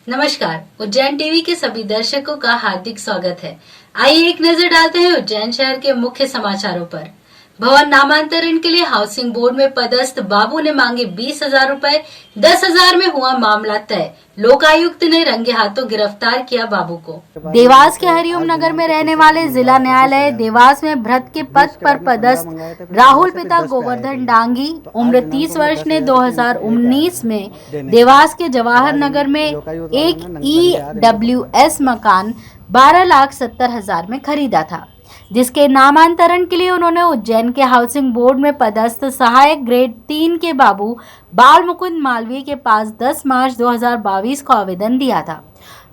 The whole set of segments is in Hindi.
नमस्कार, उज्जैन टीवी के सभी दर्शकों का हार्दिक स्वागत है। आइए एक नजर डालते हैं उज्जैन शहर के मुख्य समाचारों पर। भवन नामांतरण के लिए हाउसिंग बोर्ड में पदस्थ बाबू ने मांगे 20,000 रूपए, 10,000 में हुआ मामला तय। लोकायुक्त ने रंगे हाथों गिरफ्तार किया बाबू को। देवास के हरिओम नगर में रहने वाले जिला न्यायालय देवास में भ्रत के पद पर पदस्थ राहुल पिता गोवर्धन डांगी उम्र 30 वर्ष ने 2019 में देवास के जवाहर नगर में एक EWS मकान 12,70,000 में खरीदा था, जिसके नामांतरण के लिए उन्होंने उज्जैन के हाउसिंग बोर्ड में पदस्थ सहायक ग्रेड 3 के बाबू बाल मुकुंद मालवीय के पास 10 मार्च 2022 को आवेदन दिया था।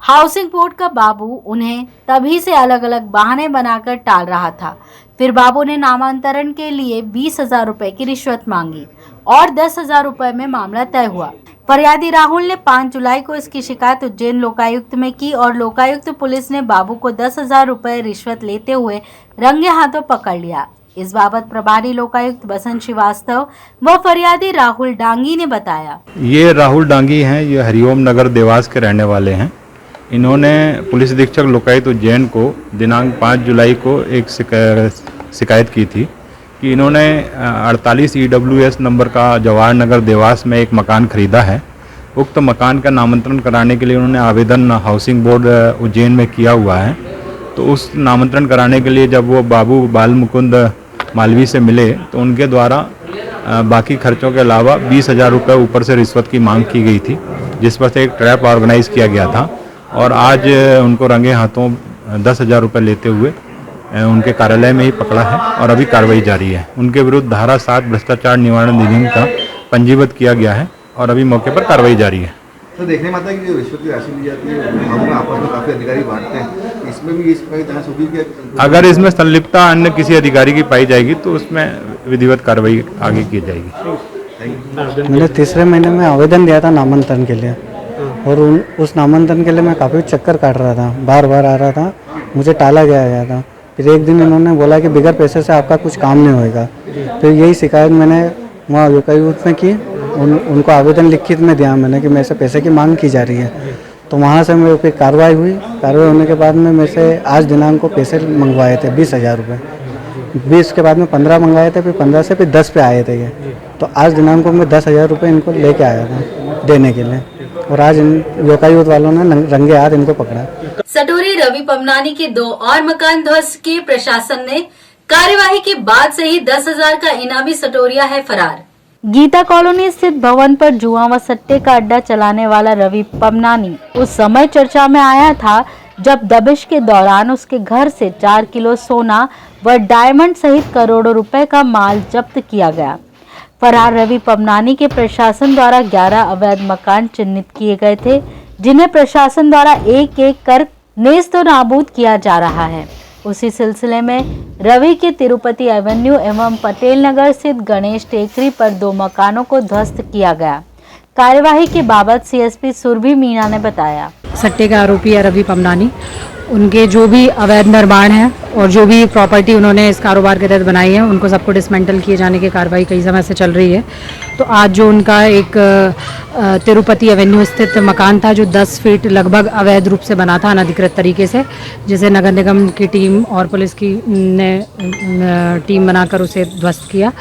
हाउसिंग बोर्ड का बाबू उन्हें तभी से अलग अलग बहाने बनाकर टाल रहा था। फिर बाबू ने नामांतरण के लिए 20,000 रुपए की रिश्वत मांगी और 10,000 रुपए में मामला तय हुआ। फरियादी राहुल ने 5 जुलाई को इसकी शिकायत उज्जैन लोकायुक्त में की और लोकायुक्त पुलिस ने बाबू को 10,000 रुपए रिश्वत लेते हुए रंगे हाथों पकड़ लिया। इस बाबत प्रभारी लोकायुक्त बसंत श्रीवास्तव व फरियादी राहुल डांगी ने बताया। ये राहुल डांगी हैं, ये हरिओम नगर देवास के रहने वाले हैं। इन्होंने पुलिस अधीक्षक लोकायुक्त उज्जैन को दिनांक 5 जुलाई को एक शिकायत की थी कि इन्होंने 48 EWS नंबर का जवाहर नगर देवास में एक मकान खरीदा है। उक्त मकान का नामांतरण कराने के लिए उन्होंने आवेदन हाउसिंग बोर्ड उज्जैन में किया हुआ है। तो उस नामांतरण कराने के लिए जब वो बाबू बाल मुकुंद मालवीय से मिले तो उनके द्वारा बाकी खर्चों के अलावा 20,000 रुपये ऊपर से रिश्वत की मांग की गई थी, जिस पर से एक ट्रैप ऑर्गेनाइज किया गया था और आज उनको रंगे हाथों 10,000 रुपये लेते हुए उनके कार्यालय में ही पकड़ा है और अभी कार्रवाई जारी है। उनके विरुद्ध धारा 7 भ्रष्टाचार निवारण अधिनियम का पंजीबद्ध किया गया है और अभी मौके पर कार्रवाई जारी है। तो देखने में आता है कि जो रिश्वत की राशि ली जाती है हम आपस में काफ़ी अधिकारी बांटते हैं, इसमें भी इस प्रकार की जांच होगी कि अगर इसमें संलिप्तता अन्य किसी अधिकारी की पाई जाएगी तो उसमें विधिवत कार्रवाई आगे की जाएगी। मैंने तीसरे महीने में आवेदन दिया था नामांतरण के लिए और उस नामांतरण के लिए मैं काफ़ी चक्कर काट रहा था, बार बार आ रहा था, मुझे टाला गया था। फिर एक दिन इन्होंने बोला कि बगैर पैसे से आपका कुछ काम नहीं होएगा। फिर यही शिकायत मैंने वहाँ लोकायुक्त में की, उनको आवेदन लिखित में दिया मैंने कि मेरे से पैसे की मांग की जा रही है। तो वहाँ से मेरे पे कार्रवाई हुई। कार्रवाई होने के बाद में मेरे से आज दिनांक को पैसे मंगवाए थे 20,000 रुपये। 20 के बाद में 15 मंगाए थे, फिर 15 से फिर 10 पे आए थे ये। तो आज दिनांक को मैं 10,000 रुपये इनको लेके आया था देने के लिए और आज लोकायुक्त वालों ने रंगे हाथ इनको पकड़ा। सटोरी रवि पमनानी के 2 और मकान ध्वस्त किए। प्रशासन ने कार्यवाही के बाद से ही 10,000 का इनामी सटोरिया है फरार। गीता कॉलोनी स्थित भवन पर जुआ व सट्टे का अड्डा चलाने वाला रवि पमनानी उस समय चर्चा में आया था जब दबिश के दौरान उसके घर से 4 किलो सोना व डायमंड सहित करोड़ों रुपए का माल जब्त किया गया। फरार रवि पमनानी के प्रशासन द्वारा 11 अवैध मकान चिन्हित किए गए थे, जिन्हें प्रशासन द्वारा एक एक कर नेस्तो नाबूद किया जा रहा है। उसी सिलसिले में रवि के तिरुपति एवेन्यू एवं पटेल नगर स्थित गणेश टेकरी पर 2 मकानों को ध्वस्त किया गया। कार्यवाही के बाबत CSP सुरभि मीणा ने बताया। सट्टे का आरोपी है रवि पमनानी। उनके जो भी अवैध निर्माण है और जो भी प्रॉपर्टी उन्होंने इस कारोबार के तहत बनाई है, उनको सबको डिसमेंटल किए जाने की कार्रवाई कई समय से चल रही है। तो आज जो उनका एक तिरुपति एवेन्यू स्थित मकान था जो 10 फीट लगभग अवैध रूप से बना था अनधिकृत तरीके से, जिसे नगर निगम की टीम और पुलिस की ने टीम बनाकर उसे ध्वस्त किया।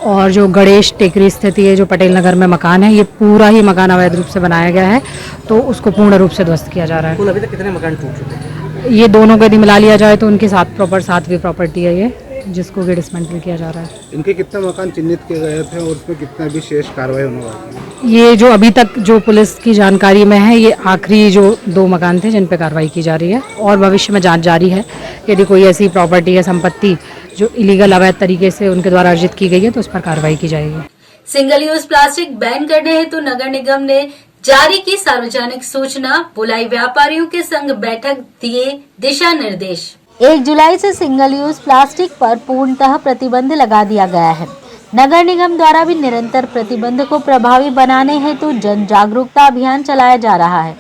और जो गणेश टेकरी स्थित ये जो पटेल नगर में मकान है, ये पूरा ही मकान अवैध रूप से बनाया गया है, तो उसको पूर्ण रूप से ध्वस्त किया जा रहा है। अभी तक कितने मकान टूट चुके हैं? ये दोनों को यदि मिला लिया जाए तो उनकी 7वीं प्रॉपर्टी है ये, जिसको भी डिसमेंटल किया जा रहा है। इनके कितने मकान चिन्हित किए गए थे और उसमें कितना विशेष कार्रवाई होने वाली है? ये जो अभी तक जो पुलिस की जानकारी में है, ये आखिरी जो 2 मकान थे जिन पे कार्रवाई की जा रही है और भविष्य में जांच जारी है। यदि कोई ऐसी प्रॉपर्टी या संपत्ति जो इलीगल अवैध तरीके से उनके द्वारा अर्जित की गई है तो उस पर कार्रवाई की जाएगी। सिंगल यूज प्लास्टिक बैन करने हेतु नगर निगम ने जारी की सार्वजनिक सूचना, बुलाई व्यापारियों के संग बैठक, दिए दिशा निर्देश। 1 जुलाई से सिंगल यूज प्लास्टिक पर पूर्णतः प्रतिबंध लगा दिया गया है। नगर निगम द्वारा भी निरंतर प्रतिबंध को प्रभावी बनाने हेतु जन जागरूकता अभियान चलाया जा रहा है।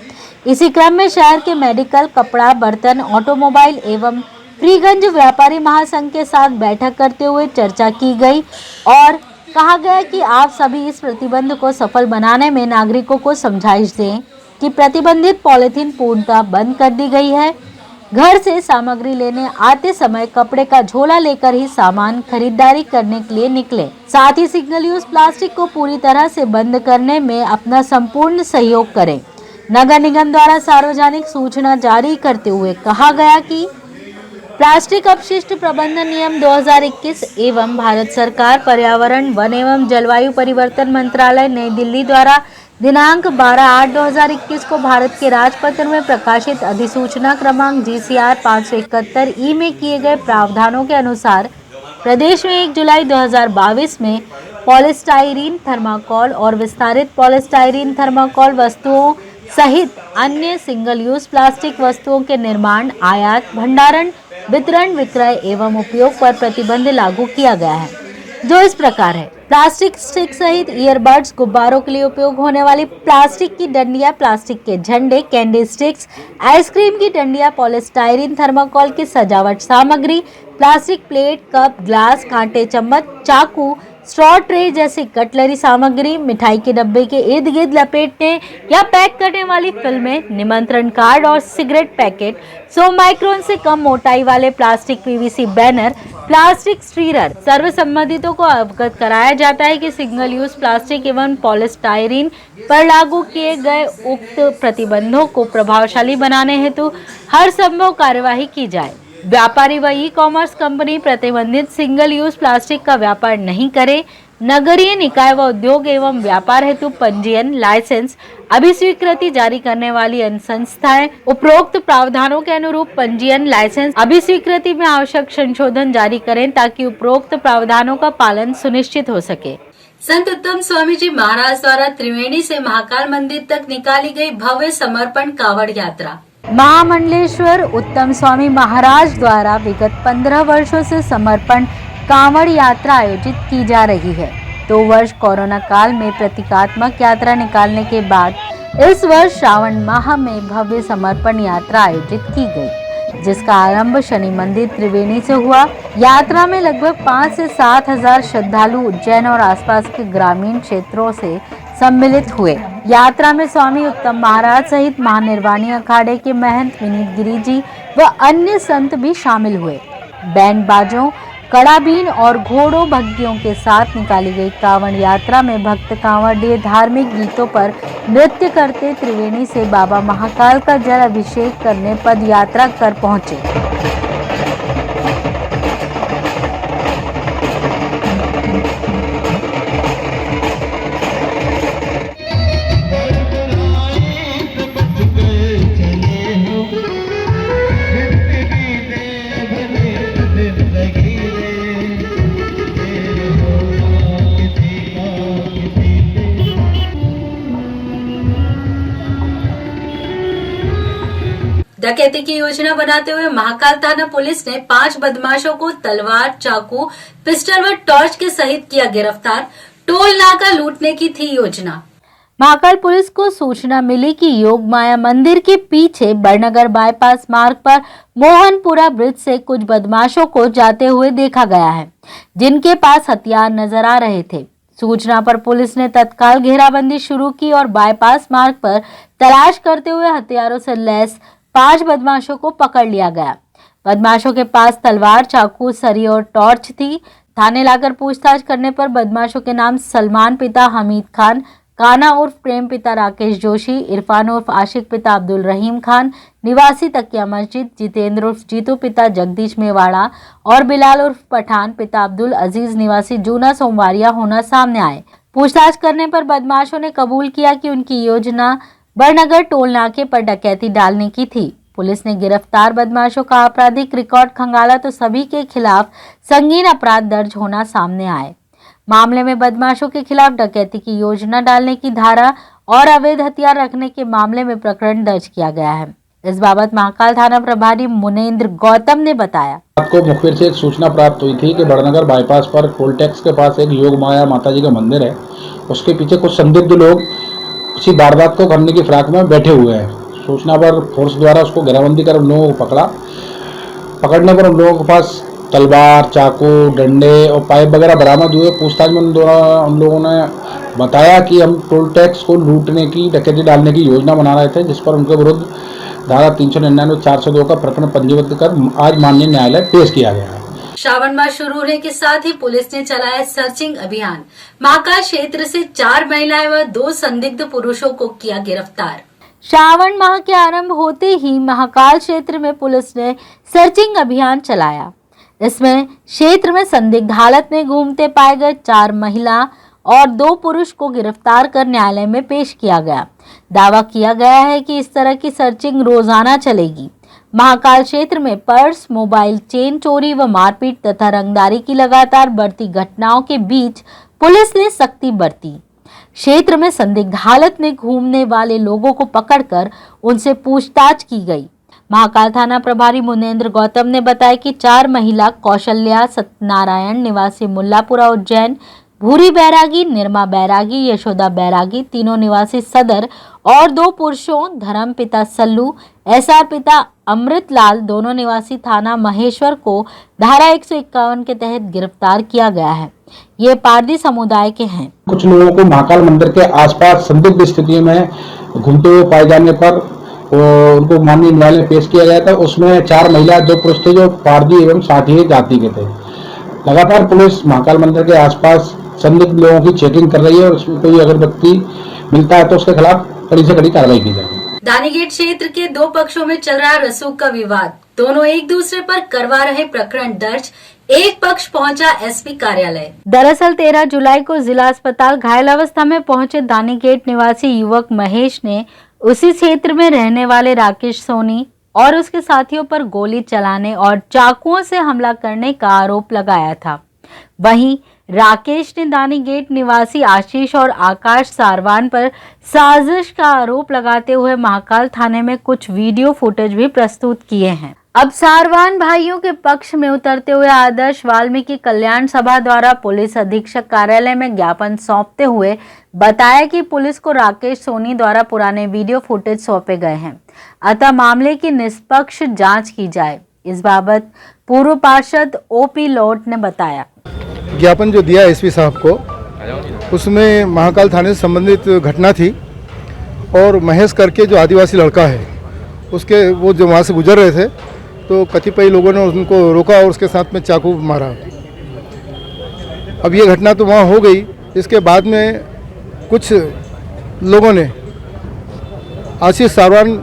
इसी क्रम में शहर के मेडिकल, कपड़ा, बर्तन, ऑटोमोबाइल एवं फ्रीगंज व्यापारी महासंघ के साथ बैठक करते हुए चर्चा की गई और कहा गया कि आप सभी इस प्रतिबंध को सफल बनाने में नागरिकों को समझाइश दें कि प्रतिबंधित पॉलिथीन पूर्णतः बंद कर दी गई है। घर से सामग्री लेने आते समय कपड़े का झोला लेकर ही सामान खरीदारी करने के लिए निकले। साथ ही सिंगल यूज प्लास्टिक को पूरी तरह से बंद करने में अपना संपूर्ण सहयोग करें। नगर निगम द्वारा सार्वजनिक सूचना जारी करते हुए कहा गया कि प्लास्टिक अपशिष्ट प्रबंधन नियम 2021 एवं भारत सरकार पर्यावरण, वन एवं जलवायु परिवर्तन मंत्रालय नई दिल्ली द्वारा दिनांक 12/8/2021 को भारत के राजपत्र में प्रकाशित अधिसूचना क्रमांक GCR 571 में किए गए प्रावधानों के अनुसार प्रदेश में 1 जुलाई 2022 में पॉलीस्टाइरीन थर्माकोल और विस्तारित पॉलीस्टाइरीन थर्माकोल वस्तुओं सहित अन्य सिंगल यूज प्लास्टिक वस्तुओं के निर्माण, आयात, भंडारण, वितरण, विक्रय एवं उपयोग पर प्रतिबंध लागू किया गया है, जो इस प्रकार है। प्लास्टिक स्टिक सहित ईयरबड्स, गुब्बारों के लिए उपयोग होने वाली प्लास्टिक की डंडियां, प्लास्टिक के झंडे, कैंडी स्टिक्स, आइसक्रीम की डंडियां, पॉलीस्टाइरीन थर्माकोल की सजावट सामग्री, प्लास्टिक प्लेट, कप, ग्लास, कांटे, चम्मच, चाकू, स्ट्रॉ ट्रे जैसी कटलरी सामग्री, मिठाई के डब्बे के इर्द गिर्द लपेटने या पैक करने वाली फिल्में, निमंत्रण कार्ड और सिगरेट पैकेट, 100 माइक्रोन से कम मोटाई वाले प्लास्टिक PVC बैनर, प्लास्टिक स्ट्रीरर। सर्व संबंधितों को अवगत कराया जाता है कि सिंगल यूज प्लास्टिक एवं पॉलीस्टाइरीन पर लागू किए गए उक्त प्रतिबंधों को प्रभावशाली बनाने हेतु हर संभव कार्यवाही की जाए। व्यापारी व ई-कॉमर्स कंपनी प्रतिबंधित सिंगल यूज प्लास्टिक का व्यापार नहीं करे। नगरीय निकाय व उद्योग एवं व्यापार हेतु पंजीयन, लाइसेंस, अभिस्वीकृति जारी करने वाली अन्य संस्थाएं उपरोक्त प्रावधानों के अनुरूप पंजीयन, लाइसेंस, अभिस्वीकृति में आवश्यक संशोधन जारी करें ताकि उपरोक्त प्रावधानों का पालन सुनिश्चित हो सके। संत उत्तम स्वामी जी महाराज द्वारा त्रिवेणी से महाकाल मंदिर तक निकाली गई भव्य समर्पण कावड़ यात्रा। महामंडलेश्वर उत्तम स्वामी महाराज द्वारा विगत 15 वर्षों से समर्पण कांवड़ यात्रा आयोजित की जा रही है। 2 वर्ष कोरोना काल में प्रतीकात्मक यात्रा निकालने के बाद इस वर्ष श्रावण माह में भव्य समर्पण यात्रा आयोजित की गई, जिसका आरंभ शनि मंदिर त्रिवेणी से हुआ। यात्रा में लगभग 5 से 7 हजार श्रद्धालु उज्जैन और आसपास के ग्रामीण क्षेत्रों से सम्मिलित हुए। यात्रा में स्वामी उत्तम महाराज सहित महानिर्वाणी अखाड़े के महंत विनीत गिरी जी व अन्य संत भी शामिल हुए। बैंड बाजों, कड़ाबीन और घोड़ों भग्गियों के साथ निकाली गई कांवड़ यात्रा में भक्त कांवड़िए धार्मिक गीतों पर नृत्य करते त्रिवेणी से बाबा महाकाल का जल अभिषेक करने पद यात्रा कर पहुंचे। डकैती की योजना बनाते हुए महाकाल थाना पुलिस ने 5 बदमाशों को तलवार, चाकू, पिस्टल व टॉर्च के सहित किया गिरफ्तार। टोल नाका लूटने की थी योजना। महाकाल पुलिस को सूचना मिली कि योग माया मंदिर के पीछे बड़नगर बाईपास मार्ग पर मोहनपुरा ब्रिज से कुछ बदमाशों को जाते हुए देखा गया है, जिनके पास हथियार नजर आ रहे थे। सूचना पर पुलिस ने तत्काल घेराबंदी शुरू की और बाईपास मार्ग पर तलाश करते हुए हथियारों से लैस 5 बदमाशों को पकड़ लिया गया। बदमाशों के पास तलवार, चाकू, सरी और टॉर्च थी। थाने लाकर पूछताछ करने पर बदमाशों के नाम सलमान पिता हमीद खान, काना उर्फ प्रेम पिता राकेश जोशी, इरफान उर्फ आशिक पिता अब्दुल रहीम खान निवासी तकिया मस्जिद, जितेंद्र उर्फ जीतू पिता जगदीश मेवाड़ा और बिलाल उर्फ पठान पिता अब्दुल अजीज निवासी जूना सोमवारिया होना सामने आए। पूछताछ करने पर बदमाशों ने कबूल किया कि उनकी योजना बड़नगर टोल नाके पर डकैती डालने की थी। पुलिस ने गिरफ्तार बदमाशों का आपराधिक रिकॉर्ड खंगाला तो सभी के खिलाफ संगीन अपराध दर्ज होना सामने आए। मामले में बदमाशों के खिलाफ डकैती की योजना डालने की धारा और अवैध हथियार रखने के मामले में प्रकरण दर्ज किया गया है। इस बाबत महाकाल थाना प्रभारी मुनेंद्र गौतम ने बताया। आपको मुखबिर से एक सूचना प्राप्त हुई थी कि बड़नगर बाईपास पर टोल टैक्स के पास एक योग माया माताजी का मंदिर है, उसके पीछे कुछ संदिग्ध लोग किसी वारदात को करने की फिराक में बैठे हुए हैं। सूचना पर फोर्स द्वारा उसको घेराबंदी कर उन लोगों को पकड़ा। पकड़ने पर उन लोगों के पास तलवार, चाकू, डंडे और पाइप वगैरह बरामद हुए। पूछताछ में उन लोगों ने बताया कि हम टोल टैक्स को लूटने की, डकैती डालने की योजना बना रहे थे, जिस पर उनके विरुद्ध धारा 399 402 का प्रकरण पंजीबद्ध कर आज माननीय न्यायालय पेश किया गया है। श्रावण मास शुरू होने के साथ ही पुलिस ने चलाया सर्चिंग अभियान। महाकाल क्षेत्र से 4 महिलाएं व 2 संदिग्ध पुरुषों को किया गिरफ्तार। श्रावण माह के आरंभ होते ही महाकाल क्षेत्र में पुलिस ने सर्चिंग अभियान चलाया। इसमें क्षेत्र में संदिग्ध हालत में घूमते पाए गए 4 महिला और 2 पुरुष को गिरफ्तार कर न्यायालय में पेश किया गया। दावा किया गया है कि इस तरह की सर्चिंग रोजाना चलेगी। महाकाल क्षेत्र में पर्स, मोबाइल, चेन चोरी व मारपीट तथा रंगदारी की लगातार बढ़ती घटनाओं के बीच पुलिस ने सख्ती बरती। क्षेत्र में संदिग्ध हालत में घूमने वाले लोगों को पकड़कर उनसे पूछताछ की गई। महाकाल थाना प्रभारी मुनेंद्र गौतम ने बताया कि 4 महिला कौशल्या सत्यनारायण निवासी मुल्लापुरा उज्जैन, भूरी बैरागी, निर्मा बैरागी, यशोदा बैरागी तीनों निवासी सदर और 2 पुरुषों धर्म पिता सल्लू, एसआर पिता अमृतलाल दोनों निवासी थाना महेश्वर को धारा 151 के तहत गिरफ्तार किया गया है। ये पारदी समुदाय के हैं। कुछ लोगों को महाकाल मंदिर के आसपास संदिग्ध स्थिति में घूमते हुए पाए जाने पर उनको माननीय न्यायालय में पेश किया गया था। उसमें 4 महिला 2 पुरुष थे जो पारदी एवं साथी जाति के थे। लगातार पुलिस महाकाल मंदिर के आसपास संदिग्ध लोगों की चेकिंग कर रही है और उसमें कोई अगर व्यक्ति मिलता है तो उसके खिलाफ कड़ी से कड़ी कार्रवाई की जाएगी। दानीगेट क्षेत्र के 2 पक्षों में चल रहा रसूख का विवाद। दोनों एक दूसरे पर करवा रहे प्रकरण दर्ज। एक पक्ष पहुंचा एसपी कार्यालय। दरअसल 13 जुलाई को जिला अस्पताल घायल अवस्था में पहुंचे दानीगेट निवासी युवक महेश ने उसी क्षेत्र में रहने वाले राकेश सोनी और उसके साथियों पर गोली चलाने और चाकुओं से हमला करने का आरोप लगाया था। वहीं राकेश ने दानीगेट निवासी आशीष और आकाश सारवान पर साजिश का आरोप लगाते हुए महाकाल थाने में कुछ वीडियो फुटेज भी प्रस्तुत किए हैं। अब सारवान भाइयों के पक्ष में उतरते हुए आदर्श वाल्मीकि कल्याण सभा द्वारा पुलिस अधीक्षक कार्यालय में ज्ञापन सौंपते हुए बताया कि पुलिस को राकेश सोनी द्वारा पुराने वीडियो फुटेज सौंपे गए हैं, अतः मामले की निष्पक्ष जांच की जाए। इस बाबत पूर्व पार्षद ओपी लॉट ने बताया। ज्ञापन जो दिया एसपी साहब को, उसमें महाकाल थाने से संबंधित घटना थी और महेश करके जो आदिवासी लड़का है उसके वो जो वहाँ से गुजर रहे थे तो कतिपय लोगों ने उनको रोका और उसके साथ में चाकू मारा। अब ये घटना तो वहाँ हो गई। इसके बाद में कुछ लोगों ने आशीष सारवान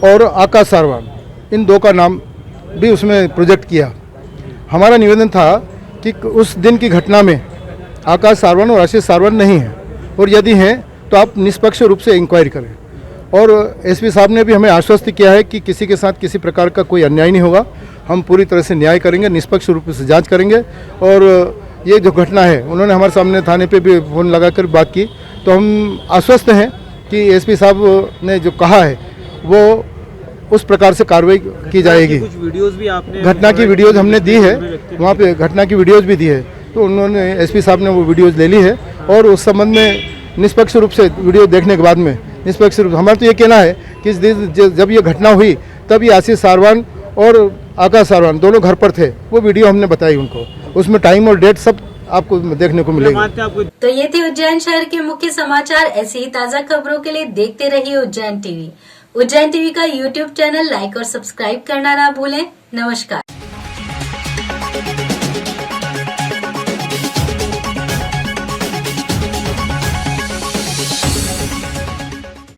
और आकाश सारवान इन 2 का नाम भी उसमें प्रोजेक्ट किया। हमारा निवेदन था कि उस दिन की घटना में आकाश सारवान और आशीष सारवान नहीं है और यदि हैं तो आप निष्पक्ष रूप से इंक्वायरी करें। और एसपी साहब ने भी हमें आश्वस्त किया है कि किसी के साथ किसी प्रकार का कोई अन्याय नहीं होगा, हम पूरी तरह से न्याय करेंगे, निष्पक्ष रूप से जांच करेंगे। और ये जो घटना है उन्होंने हमारे सामने थाने पे भी फ़ोन लगाकर बात की, तो हम आश्वस्त हैं कि एसपी साहब ने जो कहा है वो उस प्रकार से कार्रवाई की जाएगी। कुछ वीडियोस भी आपने घटना की वीडियोज हमने दी है, वहाँ पे घटना की वीडियोज भी दी है, तो उन्होंने एसपी साहब ने वो वीडियोज ले ली है और उस संबंध में निष्पक्ष रूप से वीडियो देखने के बाद में निष्पक्ष रूप हमारा तो ये कहना है कि जब ये घटना हुई तब ये आशीष सारवान और आकाश सारवान दोनों घर पर थे। वो वीडियो हमने बताई उनको, उसमें टाइम और डेट सब आपको देखने को मिलेगी। तो ये थे उज्जैन शहर के मुख्य समाचार। ऐसी ही ताज़ा खबरों के लिए देखते रहिए उज्जैन टीवी। उज्जैन टीवी का यूट्यूब चैनल लाइक और सब्सक्राइब करना ना भूलें। नमस्कार।